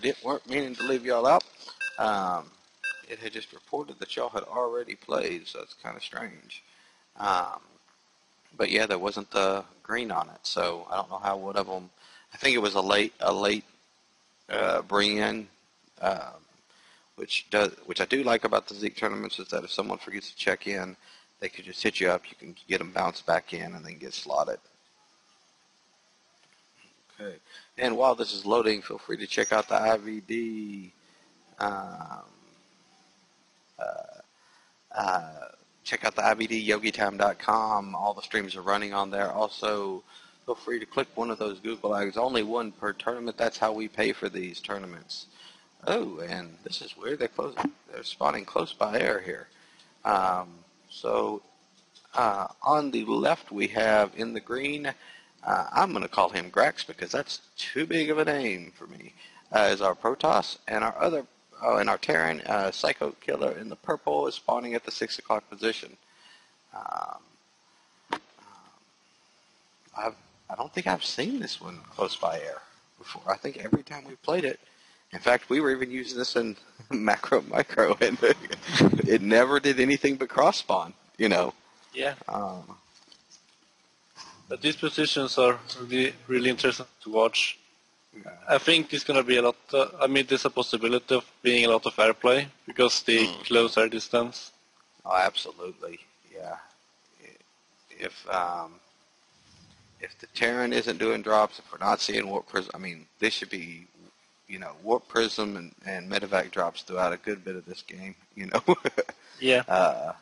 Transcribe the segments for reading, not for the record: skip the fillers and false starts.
We weren't meaning to leave y'all out. It had just reported that y'all had already played, so it's kind of strange. But yeah, there wasn't the green on it, so I don't know how one of them. I think it was a late bring in, which I do like about the Zeke tournaments is that if someone forgets to check in, they could just hit you up. You can get them bounced back in and then get slotted. Okay, and while this is loading, feel free to check out the IVD. Check out the IVD, yogitime.com. All the streams are running on there. Also, feel free to click one of those Google ads. Only one per tournament. That's how we pay for these tournaments. Oh, and this is weird. They're spawning close by air here. On the left, we have in the green, I'm going to call him Grax because that's too big of a name for me, is our Protoss. And our Terran, PsychokiLLa in the purple is spawning at the 6 o'clock position. I don't think I've seen this one close by air before. I think every time we've played it, in fact, we were even using this in micro, and it never did anything but cross spawn, you know. Yeah. But these positions are really interesting to watch. I think it's going to be a lot. There's a possibility of being a lot of airplay because the close air distance. Oh, absolutely, yeah. If the Terran isn't doing drops, if we're not seeing warp prism, this should be, warp prism and medevac drops throughout a good bit of this game, Yeah.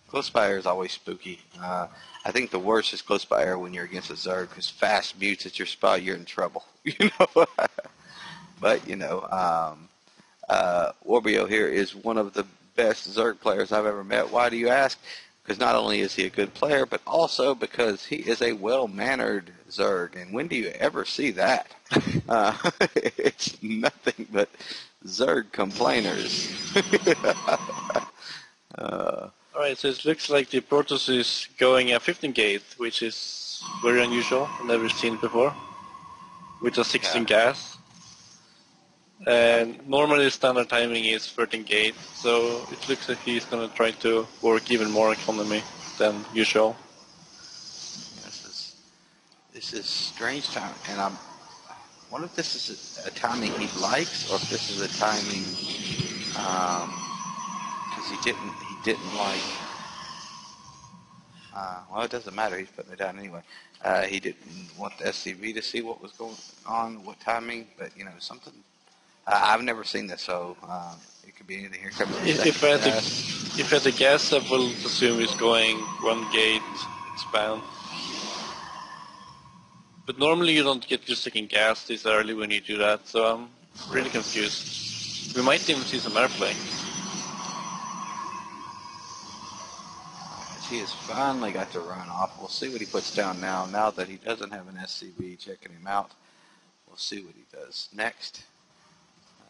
Close by air is always spooky. I think the worst is close by air when you're against a Zerg, because fast mutes at your spot, you're in trouble. But Orbio here is one of the best Zerg players I've ever met. Why do you ask? Because not only is he a good player, but also because he is a well-mannered Zerg. And when do you ever see that? It's nothing but Zerg complainers. Alright, so it looks like the Protoss is going at 15 gate, which is very unusual, never seen before, with a 16 gas. And normally standard timing is 13 gate, so it looks like he's going to try to work even more economy than usual. This is strange time, and I wonder if this is a timing he likes, or if this is a timing because he didn't like. Well, it doesn't matter. He's putting it down anyway. He didn't want the SCV to see what was going on, what timing, but something. I've never seen this, so it could be anything. Here comes the if I had to guess, I will assume he's going one gate expand. But normally you don't get your second gas this early when you do that, so I'm really confused. We might even see some airplay. He has finally got to run off. We'll see what he puts down now. Now that he doesn't have an SCV checking him out, we'll see what he does next.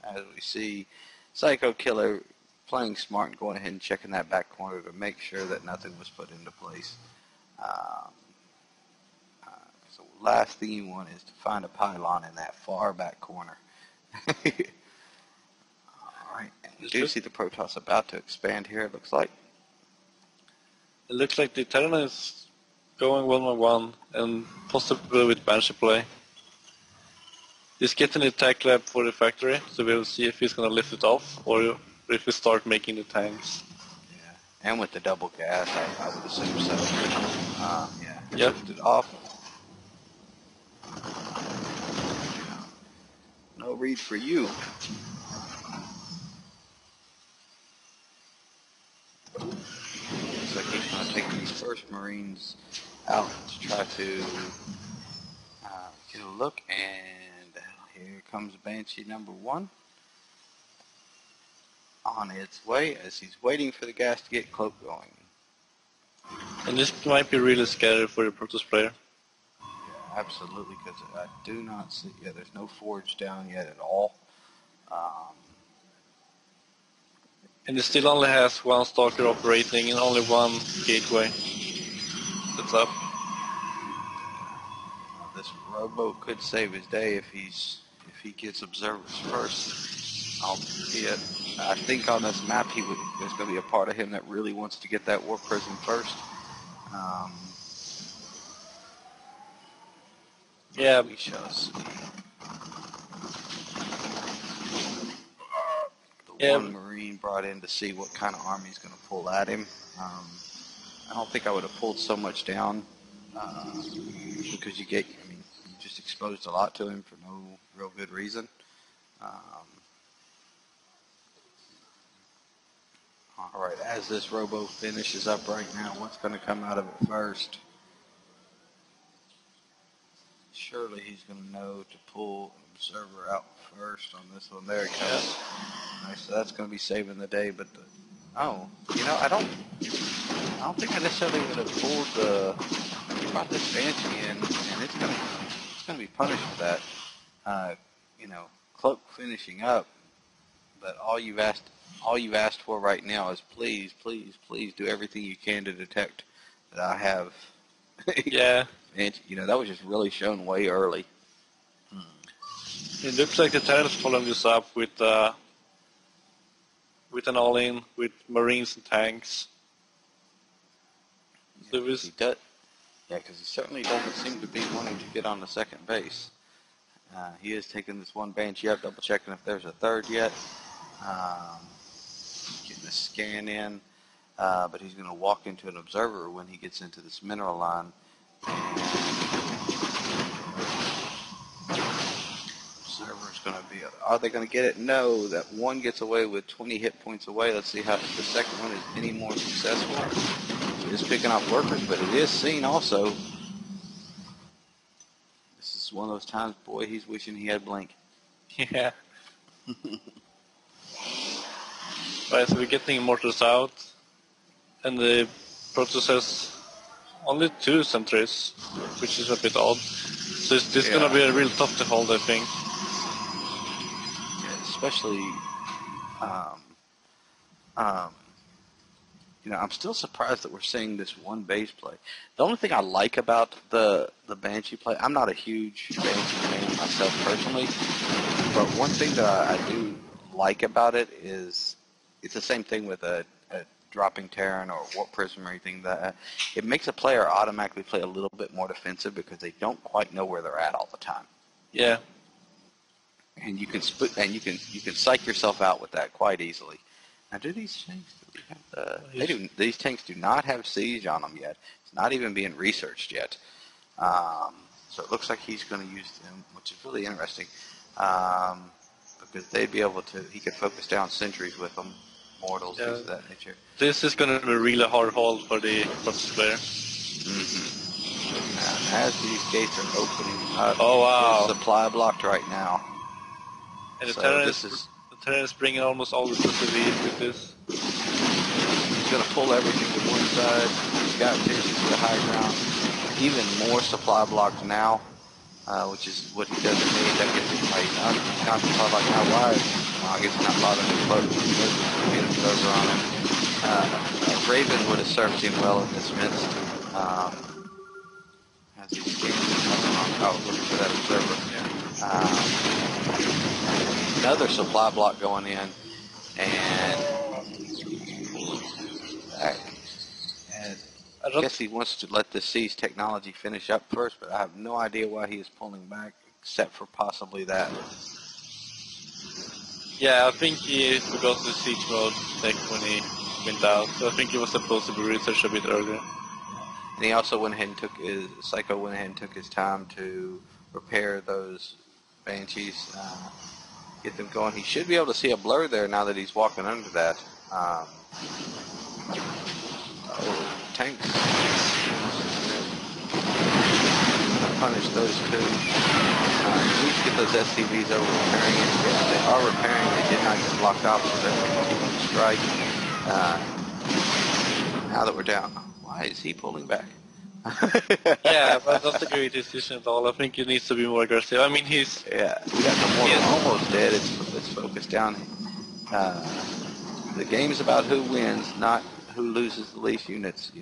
As we see PsychokiLLa playing smart and going ahead and checking that back corner to make sure that nothing was put into place. So the last thing you want is to find a pylon in that far back corner. Alright, and we do see the Protoss about to expand here, it looks like. It looks like the Terran is going 1-on-1 and possibly with Banshee play. He's getting the attack lab for the factory, so we'll see if he's going to lift it off or if we start making the tanks. Yeah, and with the double gas, I would assume so. Yep. Lift it off. No read for you. Looks like he's going to take these first Marines out to try to get a look, and here comes Banshee number 1 on its way as he's waiting for the gas to get cloak going. And this might be really scary for the Protoss player. Yeah, absolutely, because I do not see, there's no forge down yet at all. And it still only has one stalker operating and only one gateway that's up. This rowboat could save his day if he gets observers first. Albeit, I think on this map there's going to be a part of him that really wants to get that warp prism first. Yeah. We shall see. The one Marine brought in to see what kind of army he's going to pull at him. I don't think I would have pulled so much down because you just exposed a lot to him for no real good reason. All right, as this robo finishes up right now, what's going to come out of it first? Surely he's going to know to pull an observer out first on this one. There it comes. Nice, so that's going to be saving the day. But I don't think I necessarily would have pulled he brought this Banshee in, and it's going to be punished for that. Cloak finishing up. But all you've asked for right now is please, please, please do everything you can to detect that I have. Yeah. And, that was just really shown way early. It looks like the Terran's following this up with an all-in, with Marines and tanks. Yeah, he does. Yeah, because he certainly doesn't seem to be wanting to get on the second base. He is taking this one Banshee up, double-checking if there's a third yet. Getting a scan in. But he's going to walk into an observer when he gets into this mineral line. Observer's going to be, are they going to get it? No, that one gets away with 20 hit points away. Let's see how the second one is any more successful. It is picking off workers, but it is seen also. This is one of those times, boy, he's wishing he had Blink. Yeah. Right, so we're getting Immortals out, and the Protoss has only 2 sentries, which is a bit odd. So this is going to be real tough to hold, I think. Yeah, especially, I'm still surprised that we're seeing this one base play. The only thing I like about the Banshee play, I'm not a huge Banshee fan myself personally, but one thing that I do like about it is it's the same thing with a dropping Terran or Warp Prism or anything. That it makes a player automatically play a little bit more defensive because they don't quite know where they're at all the time. Yeah. And you can psych yourself out with that quite easily. Now, do these tanks? These tanks do not have siege on them yet. It's not even being researched yet. So it looks like he's going to use them, which is really interesting, because they'd be able to. He could focus down sentries with them, mortals, things of that nature. This is going to be a really hard hold for the Protoss player. Now, as these gates are opening up, oh wow, supply blocked right now. And the Terran is bringing almost all the SCVs with this. He's going to pull everything to one side. He's got Jason to the high ground. Even more supply blocked now, which is what he does to me. That gets him right. He's not supply blocked now. Why? Well, I guess he's not bothering to close. Get him over on him. Raven would have served him well in this midst. As he looking for that observer. Another supply block going in, and I guess he wants to let the siege technology finish up first, but I have no idea why he is pulling back, except for possibly that. Yeah, I think he forgot the siege mode tech when he went out, so I think he was supposed to be researched a bit earlier. And he also went ahead and Psycho went ahead and took his time to repair those Banshees, get them going. He should be able to see a blur there now that he's walking under that. Tanks. Punish those two. Please get those SCVs over repairing it. Yeah, they are repairing. They did not get blocked off, so they're continuing to strike. Now that we're down, why is he pulling back? Yeah, but that's a great decision at all. I think he needs to be more aggressive. I mean, he's... Yeah, we got the mortal almost dead. It's focused down. The game is about who wins, not who loses the least units,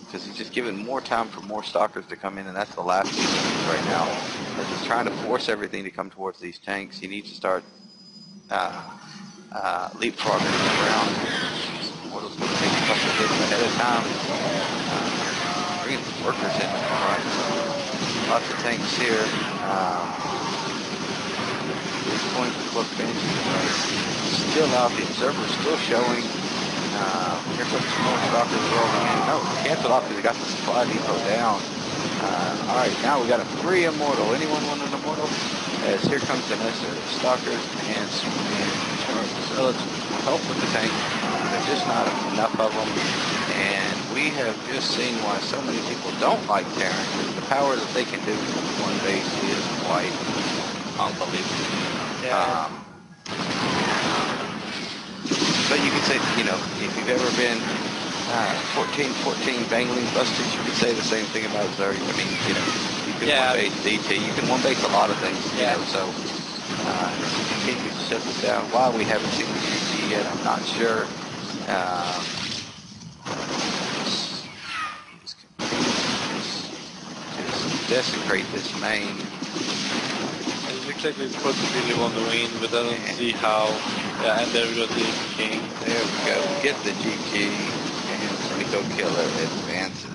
because he's just giving more time for more stalkers to come in, and that's the last thing he needs right now. As he's trying to force everything to come towards these tanks, he needs to start leapfrogging around. Mortal's going to take a couple of hits ahead of time. Bringing some workers in the front. Lots of tanks here. This point, the club bench still out. The observer's still showing. Here comes some more stalkers rolling in. No, cancel off because they got the supply depot down. Alright, now we got a free immortal. Anyone want an immortal? As here comes the nest of stalkers and let's help with the tank. There's just not enough of them. And we have just seen why so many people don't like Terran. The power that they can do from one base is quite unbelievable. Yeah. But you could say, you know, if you've ever been 14 bangling busters, you could say the same thing about Zerg. I mean, you know, you can one base DT, you can one base a lot of things, you know, so continue to shut this down. Why we haven't seen the GG yet, I'm not sure. Just desecrate this main. It looks like we possibly want to win, but I don't see how. Yeah, and there we go, the king. There we go. Get the GG, and PsychokiLLa advances.